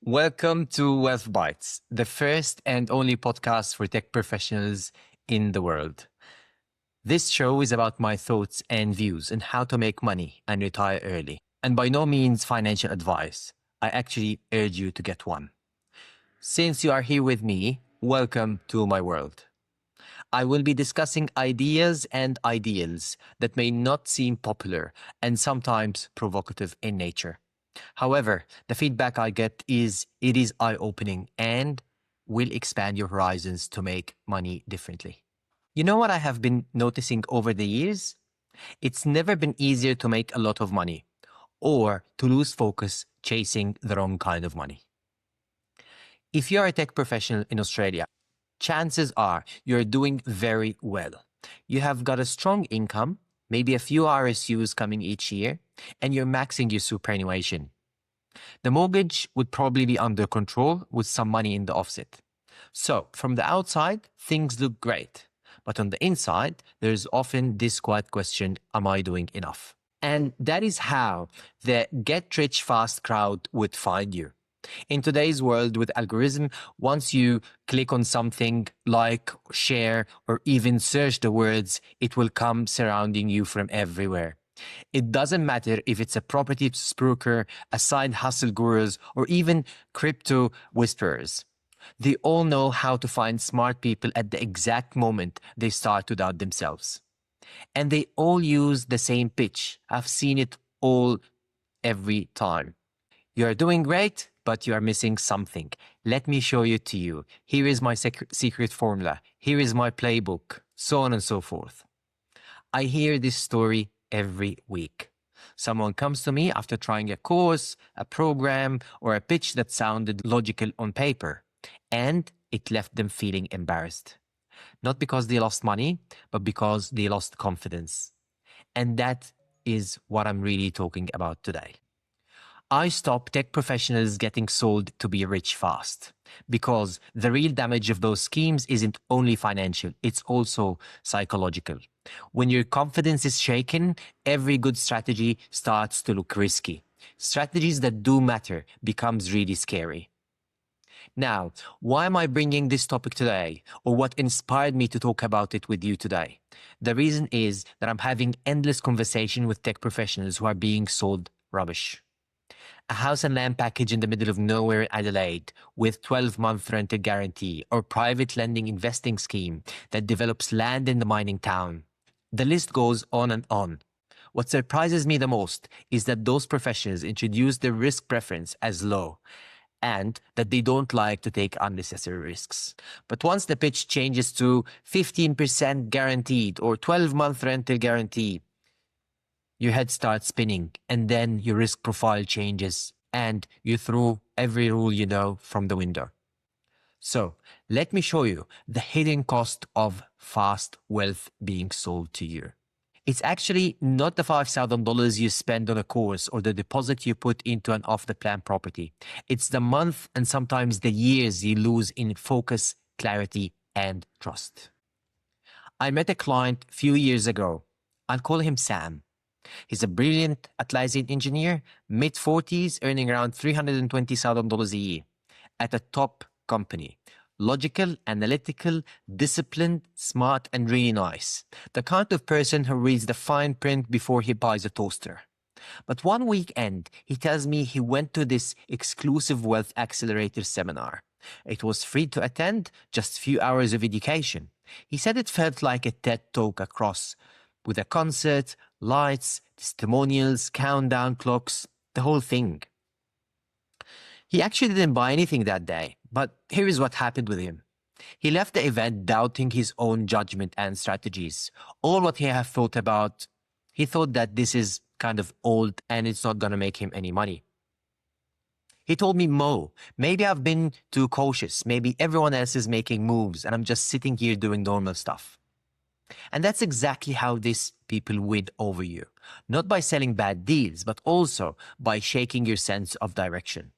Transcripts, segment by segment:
Welcome to Wealth Bites, the first and only podcast for tech professionals in the world. This show is about my thoughts and views on how to make money and retire early. And by no means financial advice. I actually urge you to get one. Since you are here with me, welcome to my world. I will be discussing ideas and ideals that may not seem popular and sometimes provocative in nature. However, the feedback I get is it is eye-opening and will expand your horizons to make money differently. You know what I have been noticing over the years? It's never been easier to make a lot of money or to lose focus chasing the wrong kind of money. If you're a tech professional in Australia, chances are you're doing very well. You have got a strong income, maybe a few RSUs coming each year, and you're maxing your superannuation. The mortgage would probably be under control with some money in the offset. So, from the outside, things look great. But on the inside, there's often this quiet question, am I doing enough? And that is how the get-rich-fast crowd would find you. In today's world with algorithm, once you click on something, like, share, or even search the words, it will come surrounding you from everywhere. It doesn't matter if it's a property broker, a side hustle gurus, or even crypto whisperers. They all know how to find smart people at the exact moment they start to doubt themselves. And they all use the same pitch. I've seen it all every time. You're doing great, but you are missing something. Let me show it to you. Here is my secret formula. Here is my playbook, so on and so forth. I hear this story every week. Someone comes to me after trying a course, a program, or a pitch that sounded logical on paper, and it left them feeling embarrassed. Not because they lost money, but because they lost confidence. And that is what I'm really talking about today. I stop tech professionals getting sold to be rich fast, because the real damage of those schemes isn't only financial, it's also psychological. When your confidence is shaken, every good strategy starts to look risky. Strategies that do matter becomes really scary. Now, why am I bringing this topic today, or what inspired me to talk about it with you today? The reason is that I'm having endless conversation with tech professionals who are being sold rubbish. A house and land package in the middle of nowhere in Adelaide with 12-month rental guarantee, or private lending investing scheme that develops land in the mining town. The list goes on and on. What surprises me the most is that those professionals introduce their risk preference as low and that they don't like to take unnecessary risks. But once the pitch changes to 15% guaranteed or 12-month rental guarantee, your head starts spinning, and then your risk profile changes and you throw every rule you know from the window. So let me show you the hidden cost of fast wealth being sold to you. It's actually not the $5,000 you spend on a course or the deposit you put into an off-the-plan property. It's the month and sometimes the years you lose in focus, clarity, and trust. I met a client a few years ago. I'll call him Sam. He's a brilliant Atlassian engineer, mid-40s, earning around $320,000 a year at a top company. Logical, analytical, disciplined, smart, and really nice. The kind of person who reads the fine print before he buys a toaster. But one weekend, he tells me he went to this exclusive Wealth Accelerator seminar. It was free to attend, just a few hours of education. He said it felt like a TED Talk across, with a concert, lights, testimonials, countdown clocks, the whole thing. He actually didn't buy anything that day, but here is what happened with him. He left the event doubting his own judgment and strategies. All what he had thought about, he thought that this is kind of old and it's not going to make him any money. He told me, Mo, maybe I've been too cautious. Maybe everyone else is making moves and I'm just sitting here doing normal stuff. And that's exactly how these people win over you. Not by selling bad deals, but also by shaking your sense of direction.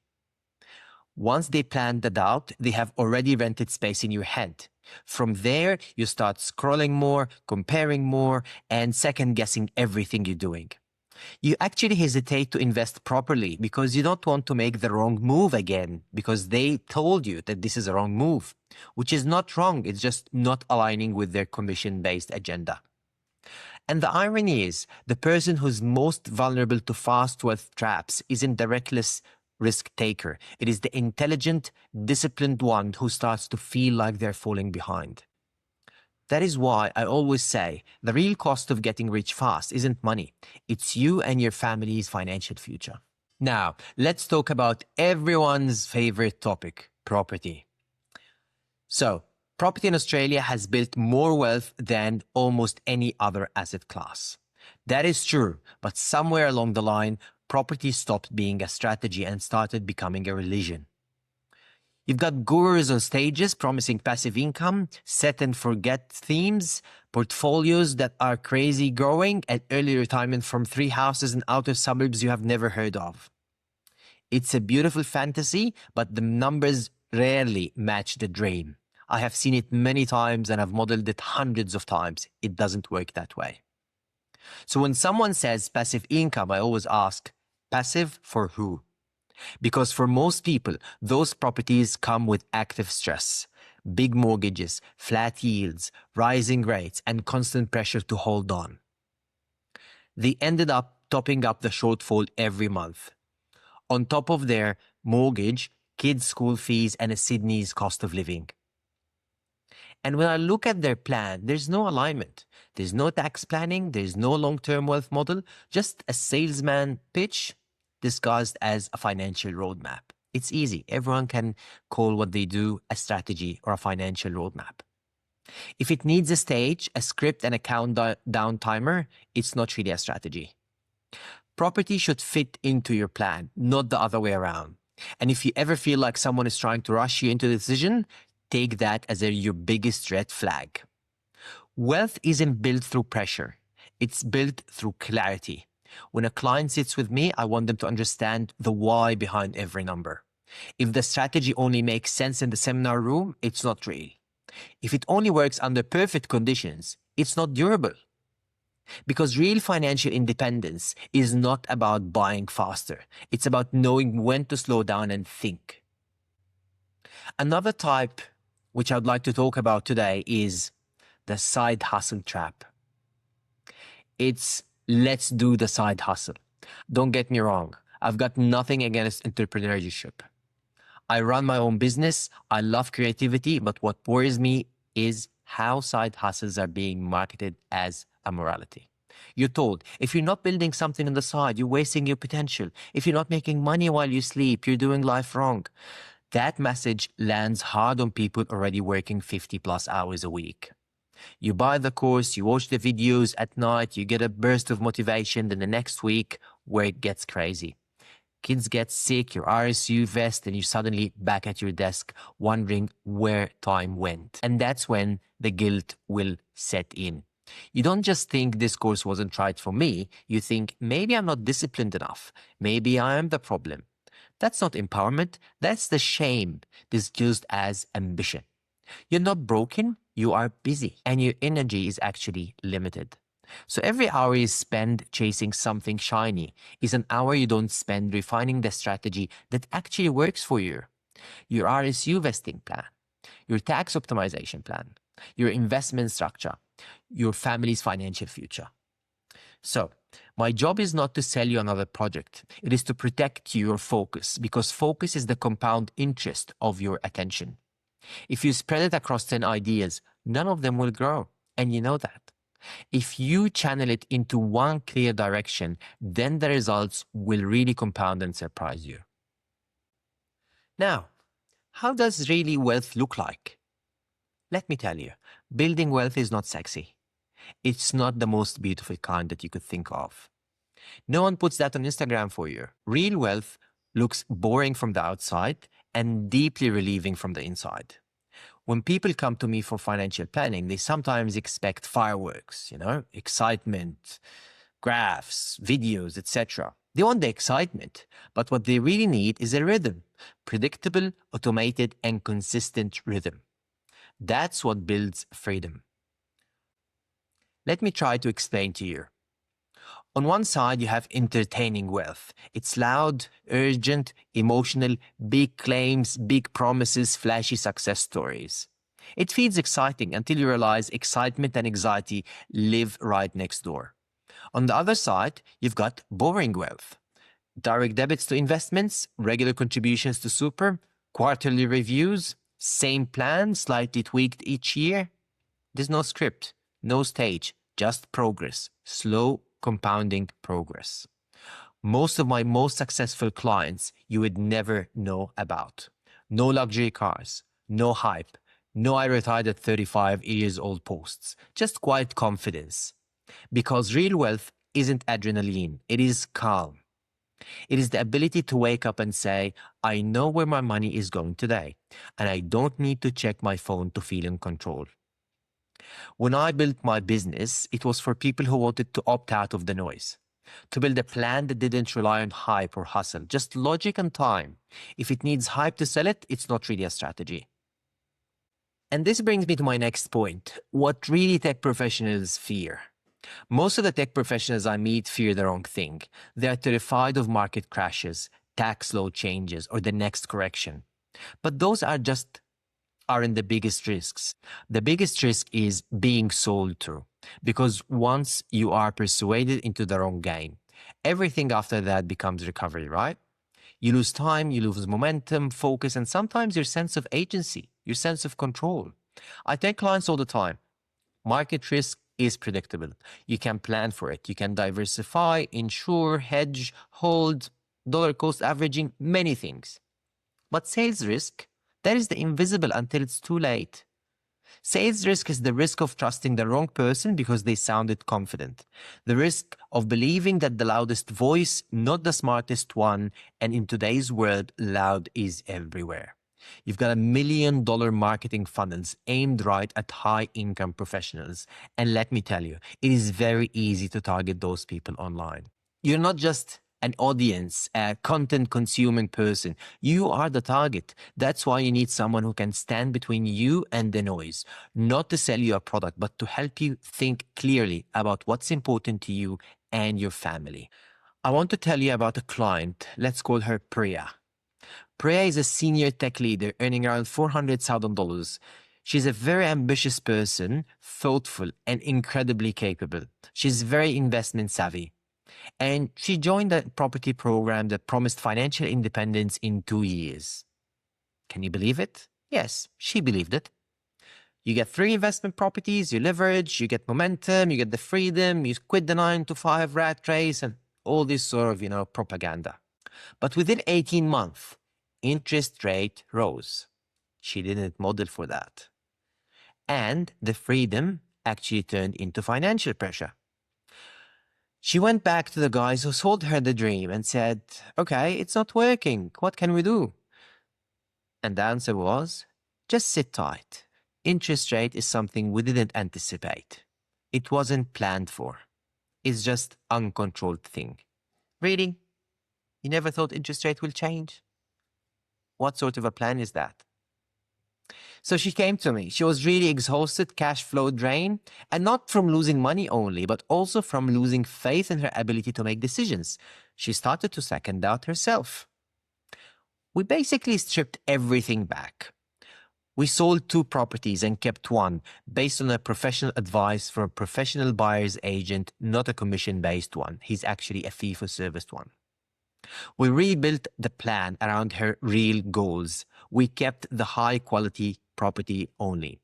Once they plant the doubt, they have already rented space in your head. From there, you start scrolling more, comparing more, and second-guessing everything you're doing. You actually hesitate to invest properly because you don't want to make the wrong move again because they told you that this is a wrong move, which is not wrong. It's just not aligning with their commission-based agenda. And the irony is, the person who's most vulnerable to fast wealth traps isn't the reckless risk taker. It is the intelligent, disciplined one who starts to feel like they're falling behind. That is why I always say the real cost of getting rich fast isn't money. It's you and your family's financial future. Now, let's talk about everyone's favorite topic, property. So, property in Australia has built more wealth than almost any other asset class. That is true, but somewhere along the line, property stopped being a strategy and started becoming a religion. You've got gurus on stages promising passive income, set and forget themes, portfolios that are crazy growing, and early retirement from 3 houses in outer suburbs you have never heard of. It's a beautiful fantasy, but the numbers rarely match the dream. I have seen it many times and I've modeled it hundreds of times. It doesn't work that way. So when someone says passive income, I always ask, passive for who? Because for most people, those properties come with active stress, big mortgages, flat yields, rising rates, and constant pressure to hold on. They ended up topping up the shortfall every month. On top of their mortgage, kids' school fees, and a Sydney's cost of living. And when I look at their plan, there's no alignment. There's no tax planning. There's no long-term wealth model. Just a salesman pitch disguised as a financial roadmap. It's easy. Everyone can call what they do a strategy or a financial roadmap. If it needs a stage, a script, and a countdown timer, it's not really a strategy. Property should fit into your plan, not the other way around. And if you ever feel like someone is trying to rush you into the decision, take that as your biggest red flag. Wealth isn't built through pressure. It's built through clarity. When a client sits with me, I want them to understand the why behind every number. If the strategy only makes sense in the seminar room, it's not real. If it only works under perfect conditions, it's not durable. Because real financial independence is not about buying faster. It's about knowing when to slow down and think. Another type which I'd like to talk about today is the side hustle trap. It's let's do the side hustle. Don't get me wrong. I've got nothing against entrepreneurship. I run my own business. I love creativity, but what worries me is how side hustles are being marketed as a morality. You're told, if you're not building something on the side, you're wasting your potential. If you're not making money while you sleep, you're doing life wrong. That message lands hard on people already working 50 plus hours a week. You buy the course, you watch the videos at night, you get a burst of motivation, then the next week, work gets crazy. Kids get sick, your RSU vest, and you're suddenly back at your desk wondering where time went. And that's when the guilt will set in. You don't just think this course wasn't right for me, you think maybe I'm not disciplined enough, maybe I am the problem. That's not empowerment, that's the shame disguised as ambition. You're not broken, you are busy, and your energy is actually limited. So every hour you spend chasing something shiny is an hour you don't spend refining the strategy that actually works for you. Your RSU vesting plan, your tax optimization plan, your investment structure, your family's financial future. So my job is not to sell you another project. It is to protect your focus, because focus is the compound interest of your attention. If you spread it across 10 ideas, none of them will grow. And you know that. If you channel it into one clear direction, then the results will really compound and surprise you. Now, how does really wealth look like? Let me tell you, building wealth is not sexy. It's not the most beautiful kind that you could think of. No one puts that on Instagram for you. Real wealth looks boring from the outside and deeply relieving from the inside. When people come to me for financial planning, they sometimes expect fireworks, excitement, graphs, videos, etc. They want the excitement, but what they really need is a rhythm, predictable, automated, and consistent rhythm. That's what builds freedom. Let me try to explain to you. On one side, you have entertaining wealth. It's loud, urgent, emotional, big claims, big promises, flashy success stories. It feels exciting until you realize excitement and anxiety live right next door. On the other side, you've got boring wealth. Direct debits to investments, regular contributions to super, quarterly reviews, same plan, slightly tweaked each year. There's no script, no stage, just progress, slow compounding progress. Most of my most successful clients you would never know about. No luxury cars, no hype, no I retired at 35 years old posts, just quiet confidence. Because real wealth isn't adrenaline, it is calm. It is the ability to wake up and say, I know where my money is going today, and I don't need to check my phone to feel in control. When I built my business, it was for people who wanted to opt out of the noise, to build a plan that didn't rely on hype or hustle, just logic and time. If it needs hype to sell it, it's not really a strategy. And this brings me to my next point, what really tech professionals fear. Most of the tech professionals I meet fear the wrong thing. They are terrified of market crashes, tax law changes, or the next correction. But those aren't the biggest risks. The biggest risk is being sold to, because once you are persuaded into the wrong game, everything after that becomes recovery, right? You lose time, you lose momentum, focus, and sometimes your sense of agency, your sense of control. I tell clients all the time, market risk is predictable. You can plan for it. You can diversify, insure, hedge, hold, dollar cost averaging, many things. But sales risk, that is the invisible until it's too late. Sales risk is the risk of trusting the wrong person because they sounded confident. The risk of believing that the loudest voice, not the smartest one, and in today's world, loud is everywhere. You've got $1 million marketing funnels aimed right at high-income professionals. And let me tell you, it is very easy to target those people online. You're not just an audience, a content consuming person. You are the target. That's why you need someone who can stand between you and the noise, not to sell you a product, but to help you think clearly about what's important to you and your family. I want to tell you about a client. Let's call her Priya. Priya is a senior tech leader earning around $400,000. She's a very ambitious person, thoughtful, and incredibly capable. She's very investment savvy. And she joined a property program that promised financial independence in 2 years. Can you believe it? Yes, she believed it. You get 3 investment properties, you leverage, you get momentum, you get the freedom, you quit the 9-to-5 rat race, and all this sort of, propaganda. But within 18 months, interest rate rose. She didn't model for that. And the freedom actually turned into financial pressure. She went back to the guys who sold her the dream and said, okay, it's not working. What can we do? And the answer was, just sit tight. Interest rate is something we didn't anticipate. It wasn't planned for. It's just uncontrolled thing. Really? You never thought interest rate will change? What sort of a plan is that? So she came to me. She was really exhausted, cash flow drained, and not from losing money only, but also from losing faith in her ability to make decisions. She started to second doubt herself. We basically stripped everything back. We sold 2 properties and kept 1 based on a professional advice from a professional buyer's agent, not a commission-based one. He's actually a fee-for-service one. We rebuilt the plan around her real goals. We kept the high-quality property only.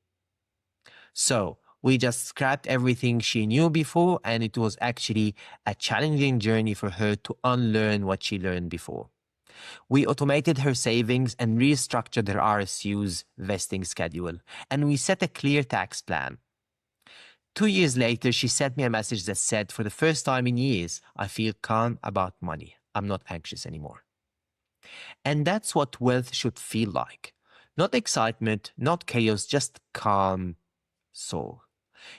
So we just scrapped everything she knew before, and it was actually a challenging journey for her to unlearn what she learned before. We automated her savings and restructured her RSU's vesting schedule, and we set a clear tax plan. 2 years later, she sent me a message that said, for the first time in years, I feel calm about money. I'm not anxious anymore. And that's what wealth should feel like. Not excitement, not chaos, just calm soul.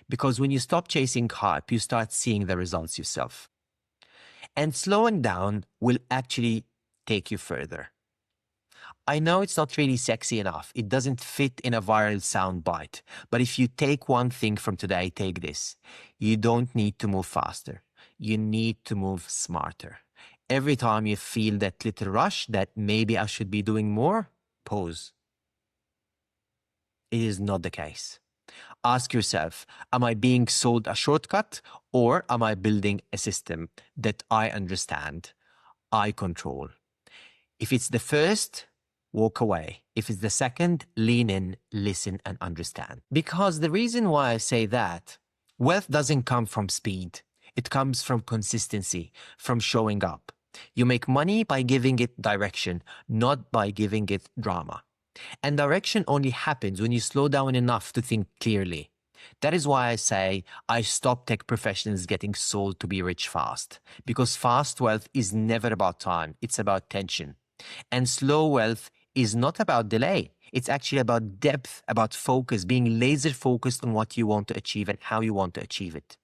Because when you stop chasing hype, you start seeing the results yourself. And slowing down will actually take you further. I know it's not really sexy enough. It doesn't fit in a viral soundbite. But if you take one thing from today, take this. You don't need to move faster. you need to move smarter. Every time you feel that little rush that maybe I should be doing more, pause. It is not the case. Ask yourself, am I being sold a shortcut, or am I building a system that I understand, I control? If it's the first, walk away. If it's the second, lean in, listen, and understand. Because the reason why I say that, wealth doesn't come from speed. It comes from consistency, from showing up. You make money by giving it direction, not by giving it drama. And direction only happens when you slow down enough to think clearly. That is why I say I stop tech professionals getting sold to be rich fast. Because fast wealth is never about time, it's about tension. And slow wealth is not about delay. It's actually about depth, about focus, being laser focused on what you want to achieve and how you want to achieve it.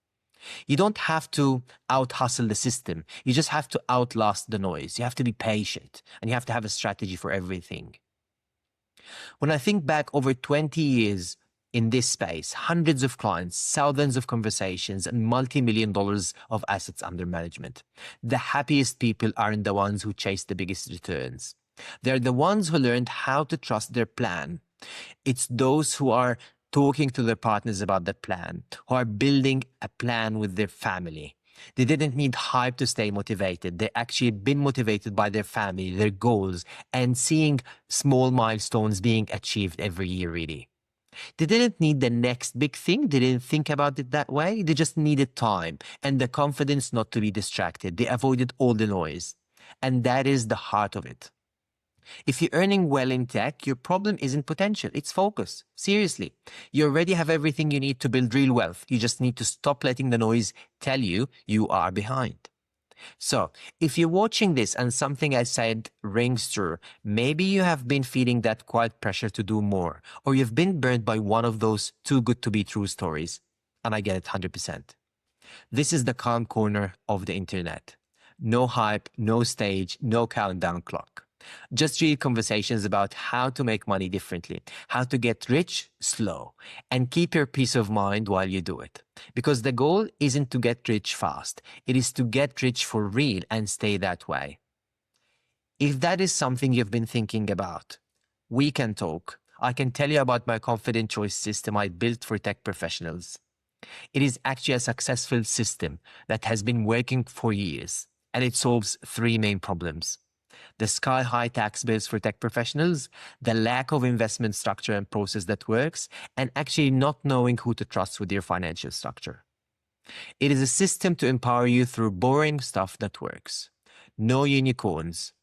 You don't have to out-hustle the system. You just have to outlast the noise. You have to be patient, and you have to have a strategy for everything. When I think back over 20 years in this space, hundreds of clients, thousands of conversations, and multi-million dollars of assets under management, the happiest people aren't the ones who chase the biggest returns. They're the ones who learned how to trust their plan. It's those who are talking to their partners about the plan, who are building a plan with their family. They didn't need hype to stay motivated. They actually been motivated by their family, their goals, and seeing small milestones being achieved every year, really. They didn't need the next big thing. They didn't think about it that way. They just needed time and the confidence not to be distracted. They avoided all the noise. And that is the heart of it. If you're earning well in tech, your problem isn't potential, it's focus. Seriously, you already have everything you need to build real wealth. You just need to stop letting the noise tell you you are behind. So, if you're watching this and something I said rings true, maybe you have been feeling that quiet pressure to do more, or you've been burned by one of those too good to be true stories. And I get it 100%. This is the calm corner of the internet. No hype, no stage, no countdown clock. Just real conversations about how to make money differently, how to get rich slow, and keep your peace of mind while you do it. Because the goal isn't to get rich fast. It is to get rich for real and stay that way. If that is something you've been thinking about, we can talk. I can tell you about my confident choice system I built for tech professionals. It is actually a successful system that has been working for years, and it solves three main problems: the sky-high tax bills for tech professionals, the lack of investment structure and process that works, and actually not knowing who to trust with your financial structure. It is a system to empower you through boring stuff that works. No unicorns,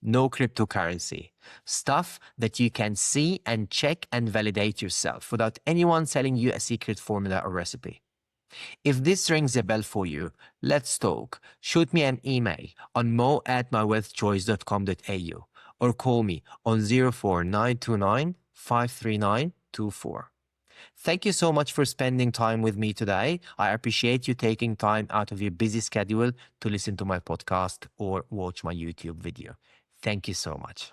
no cryptocurrency, stuff that you can see and check and validate yourself without anyone selling you a secret formula or recipe. If this rings a bell for you, let's talk. Shoot me an email on mo@mywealthchoice.com.au or call me on 04929 539 24. Thank you so much for spending time with me today. I appreciate you taking time out of your busy schedule to listen to my podcast or watch my YouTube video. Thank you so much.